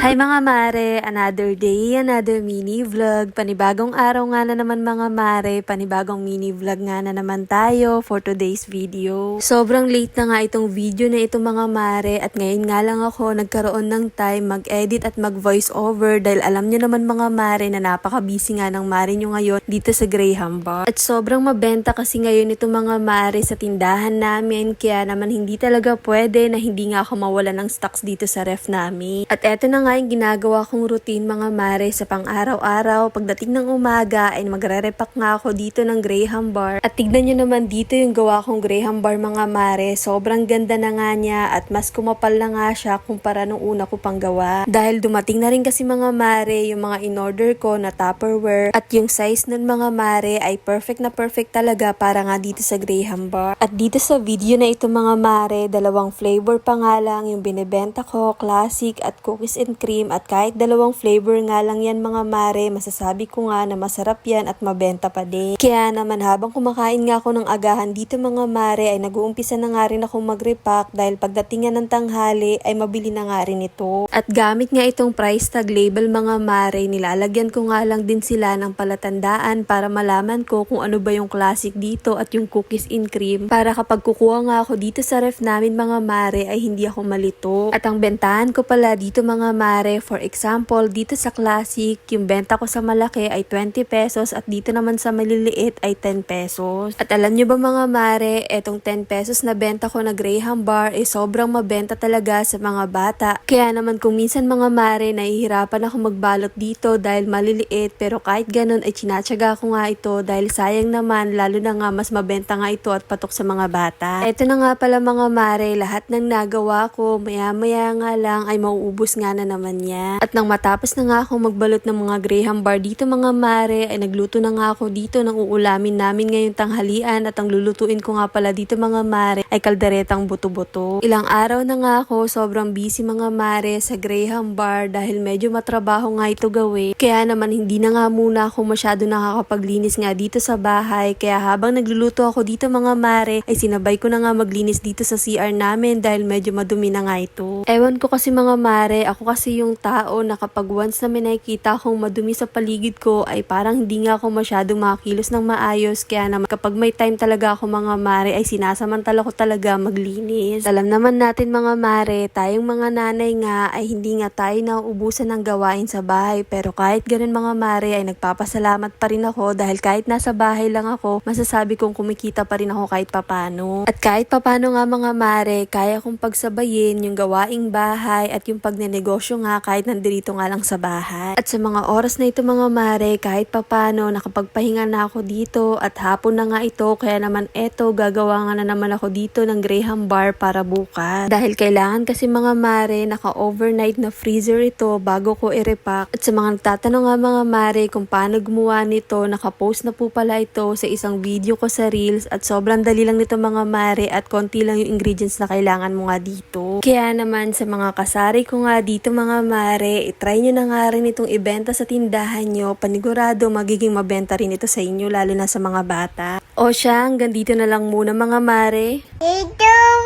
Hi mga mare, another day, another mini vlog. Panibagong araw nga na naman mga mare, panibagong mini vlog nga na naman tayo for today's video. Sobrang late na nga itong video na ito mga mare at ngayon nga lang ako nagkaroon ng time mag-edit at mag-voice over dahil alam nyo naman mga mare na napaka-busy nga ng mare nyo ngayon dito sa Graham Bar. At sobrang mabenta kasi ngayon itong mga mare sa tindahan namin kaya naman hindi talaga pwede na hindi nga ako mawala ng stocks dito sa ref namin. At eto na nga yung ginagawa kong routine mga mare sa pang-araw-araw. Pagdating ng umaga ay magre-repack nga ako dito ng Graham Bar. At tignan nyo naman dito yung gawa kong Graham Bar mga mare. Sobrang ganda na nga niya at mas kumapal na nga siya kumpara nung una ko pang gawa. Dahil dumating na rin kasi mga mare yung mga in-order ko na Tupperware at yung size nun mga mare ay perfect na perfect talaga para nga dito sa Graham Bar. At dito sa video na ito mga mare, dalawang flavor pa nga lang yung binibenta ko, classic at cookies and cream at kahit dalawang flavor nga lang yan mga mare, masasabi ko nga na masarap yan at mabenta pa din. Kaya naman habang kumakain nga ako ng agahan dito mga mare ay nag-uumpisa na nga rin akong mag-repack dahil pagdating nga ng tanghali ay mabili na nga rin ito. At gamit nga itong price tag label mga mare, nilalagyan ko nga lang din sila ng palatandaan para malaman ko kung ano ba yung classic dito at yung cookies and cream para kapag kukuha nga ako dito sa ref namin mga mare ay hindi ako malito. At ang bentahan ko pala dito mga mare, for example, dito sa classic, yung benta ko sa malaki ay 20 pesos at dito naman sa maliliit ay 10 pesos. At alam nyo ba mga mare, etong 10 pesos na benta ko na Graham Bar ay sobrang mabenta talaga sa mga bata. Kaya naman kung minsan mga mare, nahihirapan ako magbalot dito dahil maliliit pero kahit ganun ay tinatsaga ko nga ito dahil sayang naman lalo na nga mas mabenta nga ito at patok sa mga bata. Eto na nga pala mga mare, lahat ng nagawa ko maya-maya nga lang ay mauubos nga na naman niya. At nang matapos na nga ako magbalot ng mga Graham Bar dito mga mare, ay nagluto na nga ako dito ng uulamin namin ngayong tanghalian at ang lulutuin ko nga pala dito mga mare ay kalderetang buto-buto. Ilang araw na nga ako sobrang busy mga mare sa Graham Bar dahil medyo matrabaho nga ito gawin. Kaya naman hindi na nga muna ako masyado nakakapaglinis nga dito sa bahay. Kaya habang nagluluto ako dito mga mare, ay sinabay ko na nga maglinis dito sa CR namin dahil medyo madumi na nga ito. Ewan ko kasi mga mare, ako kasi yung tao na kapag once na may nakikita akong madumi sa paligid ko ay parang hindi nga ako masyadong makakilos ng maayos. Kaya naman kapag may time talaga ako mga mare ay sinasamantala ko talaga maglinis. Alam naman natin mga mare, tayong mga nanay nga ay hindi nga tayo nauubusan ng gawain sa bahay. Pero kahit ganun mga mare ay nagpapasalamat pa rin ako dahil kahit nasa bahay lang ako, masasabi kong kumikita pa rin ako kahit papano. At kahit papano nga mga mare, kaya kong pagsabayin yung gawaing bahay at yung pagnenegosyo nga kahit nandito nga lang sa bahay. At sa mga oras na ito mga mare, kahit papano nakapagpahinga na ako dito at hapon na nga ito kaya naman eto gagawa nga na naman ako dito ng Graham Bar para bukas. Dahil kailangan kasi mga mare naka-overnight na freezer ito bago ko i-repack. At sa mga nagtatanong nga mga mare kung paano gumawa nito, nakapost na po pala ito sa isang video ko sa Reels at sobrang dali lang nito mga mare at konti lang yung ingredients na kailangan mo nga dito. Kaya naman sa mga kasari ko nga dito mga mare, itry nyo na nga rin itong ibenta sa tindahan nyo. Panigurado magiging mabenta rin ito sa inyo lalo na sa mga bata. O siya, hanggang dito na lang muna mga mare. Ito